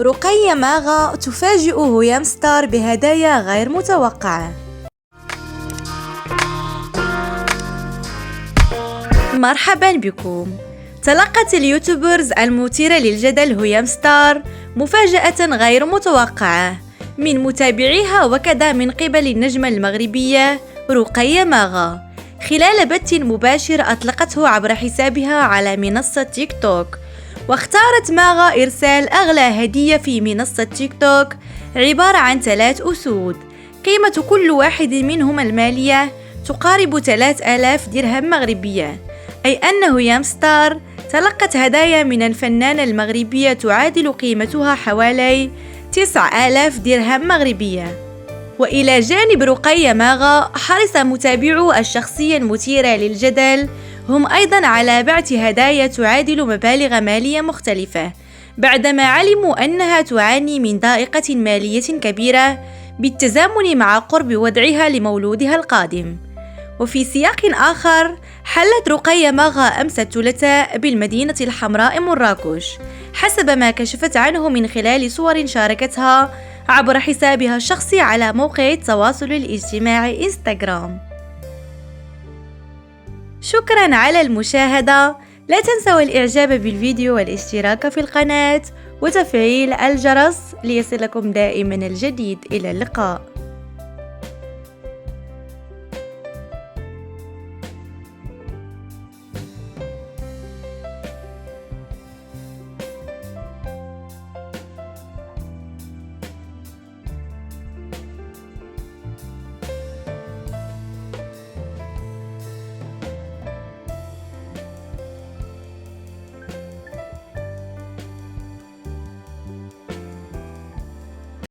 رقية ماغا تفاجئ هيام ستار بهدايا غير متوقعة. مرحبا بكم. تلقت اليوتيوبرز المثيرة للجدل هيام ستار مفاجأة غير متوقعة من متابعيها وكذا من قبل النجمة المغربية رقية ماغا خلال بث مباشر أطلقته عبر حسابها على منصة تيك توك. واختارت ماغا إرسال أغلى هدية في منصة تيك توك عبارة عن 3 أسود قيمة كل واحد منهما المالية تقارب 3000 درهم مغربية، أي أن هيام ستار تلقت هدايا من الفنانة المغربية تعادل قيمتها حوالي 9000 درهم مغربية. وإلى جانب رقية ماغا حرص متابعو الشخصية المثيرة للجدل هم أيضا على بعث هدايا تعادل مبالغ مالية مختلفة بعدما علموا أنها تعاني من ضائقة مالية كبيرة بالتزامن مع قرب وضعها لمولودها القادم. وفي سياق آخر حلت رقية ماغا أمس الثلاثاء بالمدينة الحمراء مراكش حسب ما كشفت عنه من خلال صور شاركتها عبر حسابها الشخصي على موقع التواصل الاجتماعي إنستغرام. شكرا على المشاهدة، لا تنسوا الإعجاب بالفيديو والاشتراك في القناة وتفعيل الجرس ليصلكم دائما الجديد. إلى اللقاء.